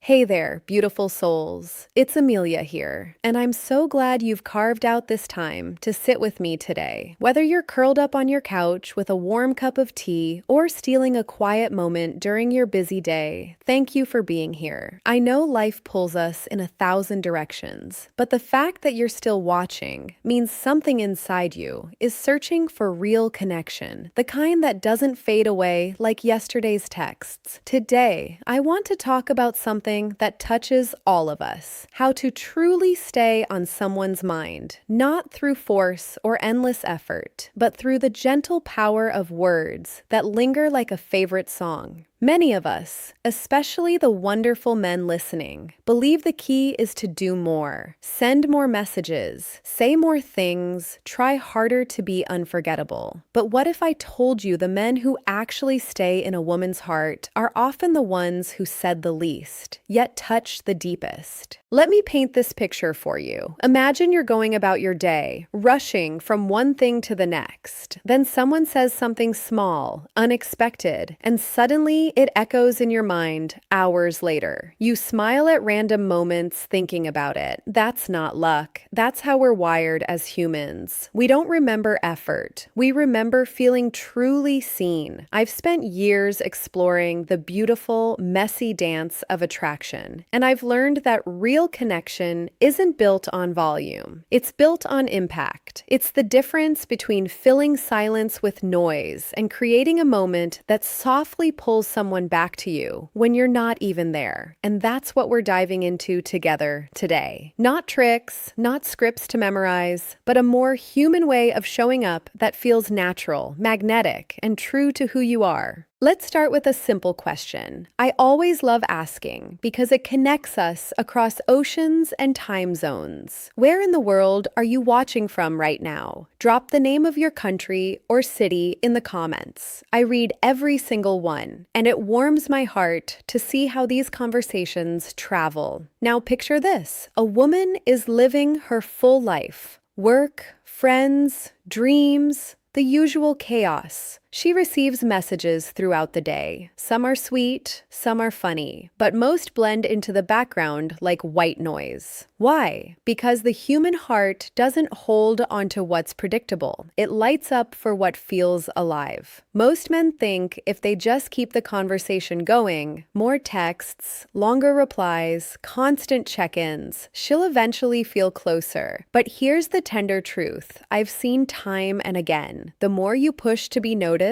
Hey there, beautiful souls. It's Amelia here, and I'm so glad you've carved out this time to sit with me today. Whether you're curled up on your couch with a warm cup of tea or stealing a quiet moment during your busy day, thank you for being here. I know life pulls us in 1,000 directions, but the fact that you're still watching means something inside you is searching for real connection, the kind that doesn't fade away like yesterday's texts. Today, I want to talk about something that touches all of us: how to truly stay on someone's mind, not through force or endless effort, but through the gentle power of words that linger like a favorite song. Many of us, especially the wonderful men listening, believe the key is to do more, send more messages, say more things, try harder to be unforgettable. But what if I told you the men who actually stay in a woman's heart are often the ones who said the least, yet touched the deepest? Let me paint this picture for you. Imagine you're going about your day, rushing from one thing to the next. Then someone says something small, unexpected, and suddenly it echoes in your mind hours later. You smile at random moments thinking about it. That's not luck. That's how we're wired as humans. We don't remember effort. We remember feeling truly seen. I've spent years exploring the beautiful, messy dance of attraction, and I've learned that real connection isn't built on volume. It's built on impact. It's the difference between filling silence with noise and creating a moment that softly pulls someone back to you when you're not even there. And that's what we're diving into together today. Not tricks, not scripts to memorize, but a more human way of showing up that feels natural, magnetic, and true to who you are. Let's start with a simple question I always love asking because it connects us across oceans and time zones. Where in the world are you watching from right now? Drop the name of your country or city in the comments. I read every single one, and it warms my heart to see how these conversations travel. Now picture this: a woman is living her full life. Work, friends, dreams, the usual chaos. She receives messages throughout the day. Some are sweet, some are funny, but most blend into the background like white noise. Why? Because the human heart doesn't hold onto what's predictable. It lights up for what feels alive. Most men think if they just keep the conversation going, more texts, longer replies, constant check-ins, she'll eventually feel closer. But here's the tender truth I've seen time and again. The more you push to be noticed,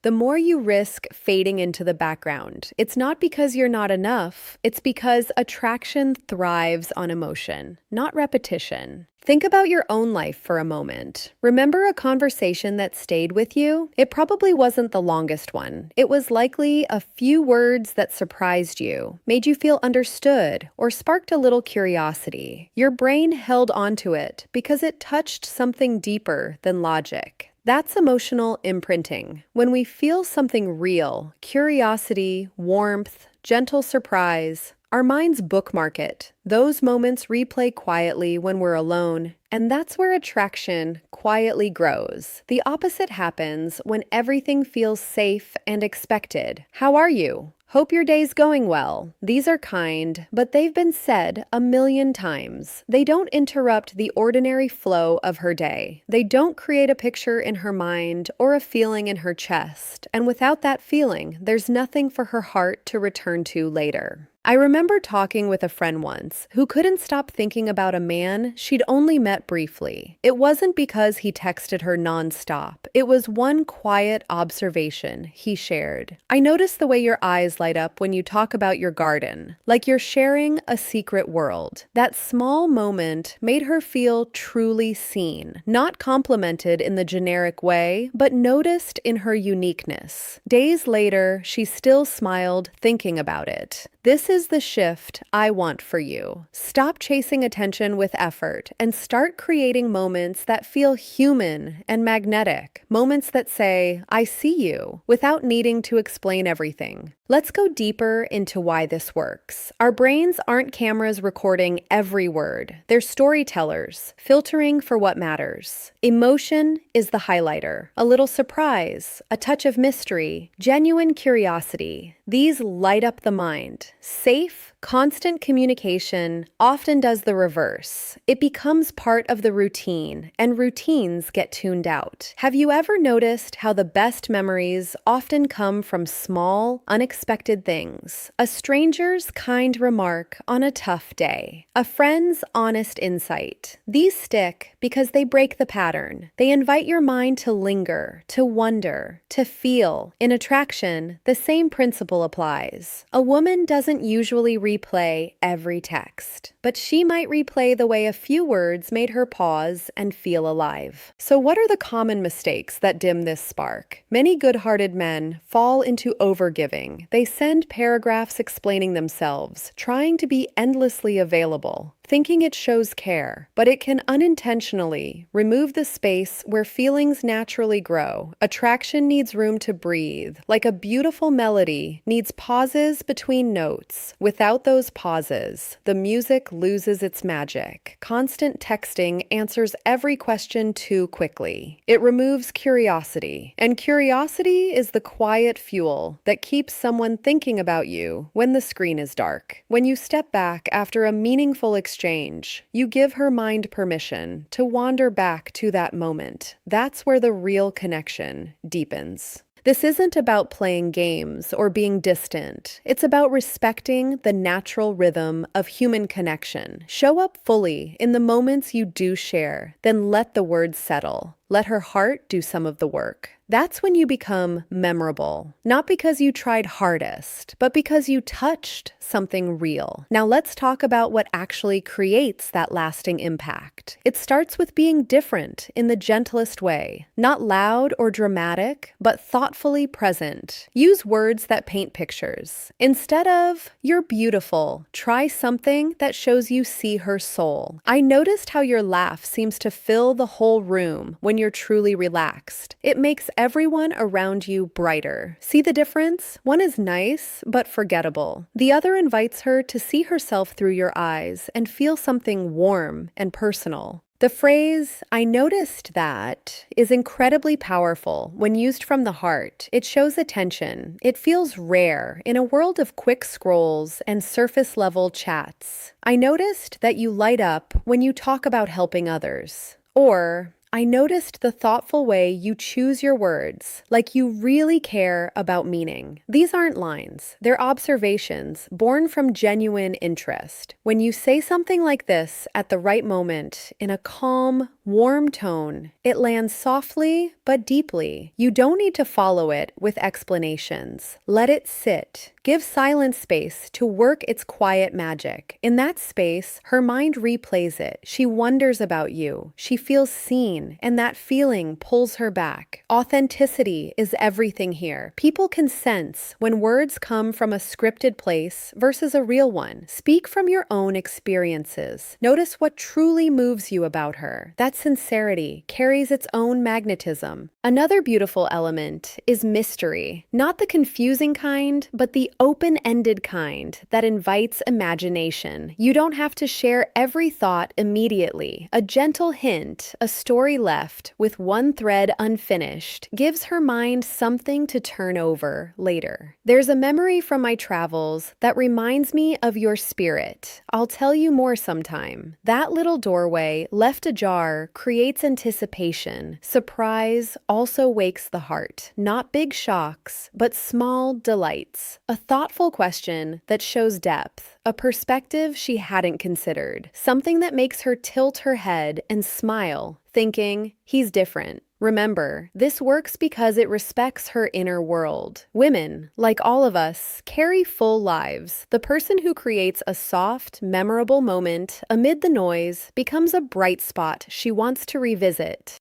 the more you risk fading into the background. It's not because you're not enough, it's because attraction thrives on emotion, not repetition. Think about your own life for a moment. Remember a conversation that stayed with you? It probably wasn't the longest one. It was likely a few words that surprised you, made you feel understood, or sparked a little curiosity. Your brain held onto it because it touched something deeper than logic. That's emotional imprinting. When we feel something real, curiosity, warmth, gentle surprise, our minds bookmark it. Those moments replay quietly when we're alone, and that's where attraction quietly grows. The opposite happens when everything feels safe and expected. How are you? Hope your day's going well. These are kind, but they've been said a million times. They don't interrupt the ordinary flow of her day. They don't create a picture in her mind or a feeling in her chest. And without that feeling, there's nothing for her heart to return to later. I remember talking with a friend once who couldn't stop thinking about a man she'd only met briefly. It wasn't because he texted her nonstop. It was one quiet observation he shared. I noticed the way your eyes light up when you talk about your garden, like you're sharing a secret world. That small moment made her feel truly seen, not complimented in the generic way, but noticed in her uniqueness. Days later, she still smiled thinking about it. This is the shift I want for you. Stop chasing attention with effort and start creating moments that feel human and magnetic. Moments that say, I see you, without needing to explain everything. Let's go deeper into why this works. Our brains aren't cameras recording every word. They're storytellers, filtering for what matters. Emotion is the highlighter. A little surprise, a touch of mystery, genuine curiosity. These light up the mind. Safe Constant communication often does the reverse. It becomes part of the routine, and routines get tuned out. Have you ever noticed how the best memories often come from small, unexpected things? A stranger's kind remark on a tough day, a friend's honest insight. These stick because they break the pattern. They invite your mind to linger, to wonder, to feel. In attraction, the same principle applies. A woman doesn't usually replay every text, but she might replay the way a few words made her pause and feel alive. So what are the common mistakes that dim this spark? Many good-hearted men fall into overgiving. They send paragraphs explaining themselves, trying to be endlessly available, thinking it shows care, but it can unintentionally remove the space where feelings naturally grow. Attraction needs room to breathe, like a beautiful melody needs pauses between notes. Without those pauses, the music loses its magic. Constant texting answers every question too quickly. It removes curiosity, and curiosity is the quiet fuel that keeps someone thinking about you when the screen is dark. When you step back after a meaningful exchange, you give her mind permission to wander back to that moment. That's where the real connection deepens. This isn't about playing games or being distant. It's about respecting the natural rhythm of human connection. Show up fully in the moments you do share, then let the words settle. Let her heart do some of the work. That's when you become memorable, not because you tried hardest, but because you touched something real. Now let's talk about what actually creates that lasting impact. It starts with being different in the gentlest way, not loud or dramatic, but thoughtfully present. Use words that paint pictures. Instead of, "You're beautiful," try something that shows you see her soul. I noticed how your laugh seems to fill the whole room when you're truly relaxed. It makes everyone around you brighter. See the difference? One is nice, but forgettable. The other invites her to see herself through your eyes and feel something warm and personal. The phrase, "I noticed that," is incredibly powerful when used from the heart. It shows attention. It feels rare in a world of quick scrolls and surface-level chats. "I noticed that you light up when you talk about helping others." Or, "I noticed the thoughtful way you choose your words, like you really care about meaning." These aren't lines. They're observations born from genuine interest. When you say something like this at the right moment, in a calm, warm tone, it lands softly but deeply. You don't need to follow it with explanations. Let it sit. Give silent space to work its quiet magic. In that space, her mind replays it. She wonders about you. She feels seen, and that feeling pulls her back. Authenticity is everything here. People can sense when words come from a scripted place versus a real one. Speak from your own experiences. Notice what truly moves you about her. That sincerity carries its own magnetism. Another beautiful element is mystery. Not the confusing kind, but the open-ended kind that invites imagination. You don't have to share every thought immediately. A gentle hint, a story left with one thread unfinished, gives her mind something to turn over later. There's a memory from my travels that reminds me of your spirit. I'll tell you more sometime. That little doorway, left ajar, creates anticipation. Surprise also wakes the heart. Not big shocks, but small delights. A thoughtful question that shows depth. A perspective she hadn't considered. Something that makes her tilt her head and smile, thinking, "He's different." Remember, this works because it respects her inner world. Women, like all of us, carry full lives. The person who creates a soft, memorable moment amid the noise becomes a bright spot she wants to revisit.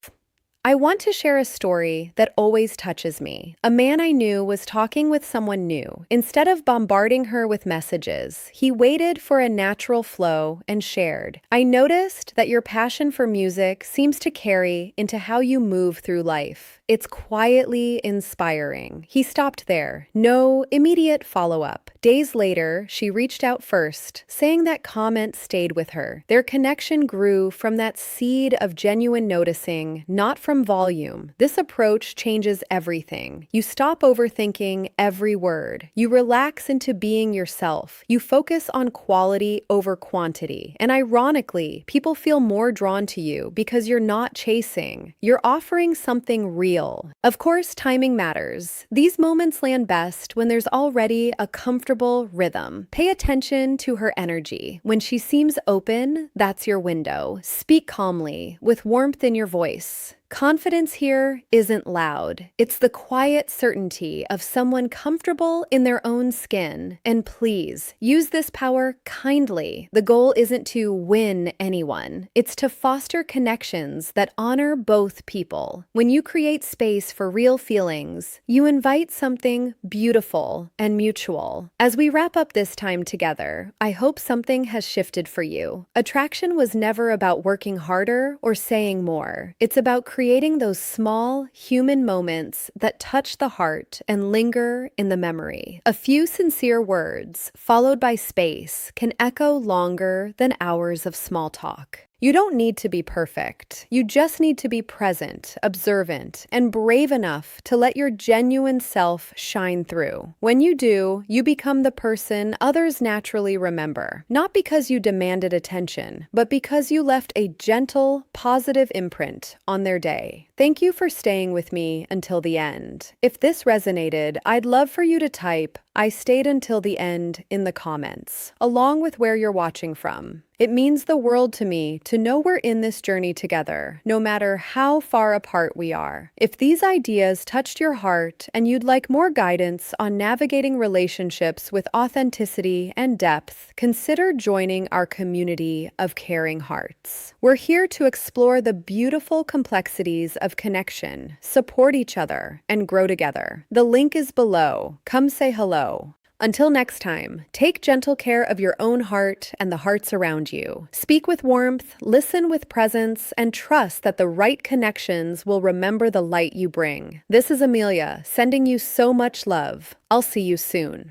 I want to share a story that always touches me. A man I knew was talking with someone new. Instead of bombarding her with messages, he waited for a natural flow and shared. "I noticed that your passion for music seems to carry into how you move through life. It's quietly inspiring. He stopped there. No immediate follow-up. Days later, she reached out first, saying that comment stayed with her. Their connection grew from that seed of genuine noticing, not from volume. This approach changes everything. You stop overthinking every word. You relax into being yourself. You focus on quality over quantity. And ironically, people feel more drawn to you because you're not chasing. You're offering something real. Of course, timing matters. These moments land best when there's already a comfortable rhythm. Pay attention to her energy. When she seems open, that's your window. Speak calmly, with warmth in your voice. Confidence here isn't loud. It's the quiet certainty of someone comfortable in their own skin. And please, use this power kindly. The goal isn't to win anyone. It's to foster connections that honor both people. When you create space for real feelings, you invite something beautiful and mutual. As we wrap up this time together, I hope something has shifted for you. Attraction was never about working harder or saying more. It's about creating those small, human moments that touch the heart and linger in the memory. A few sincere words, followed by space, can echo longer than hours of small talk. You don't need to be perfect. You just need to be present, observant, and brave enough to let your genuine self shine through. When you do, you become the person others naturally remember, not because you demanded attention, but because you left a gentle, positive imprint on their day. Thank you for staying with me until the end. If this resonated, I'd love for you to type, "I stayed until the end" in the comments, along with where you're watching from. It means the world to me to know we're in this journey together, no matter how far apart we are. If these ideas touched your heart and you'd like more guidance on navigating relationships with authenticity and depth, consider joining our community of caring hearts. We're here to explore the beautiful complexities of connection, support each other, and grow together. The link is below. Come say hello. Until next time, take gentle care of your own heart and the hearts around you. Speak with warmth, listen with presence, and trust that the right connections will remember the light you bring. This is Amelia, sending you so much love. I'll see you soon.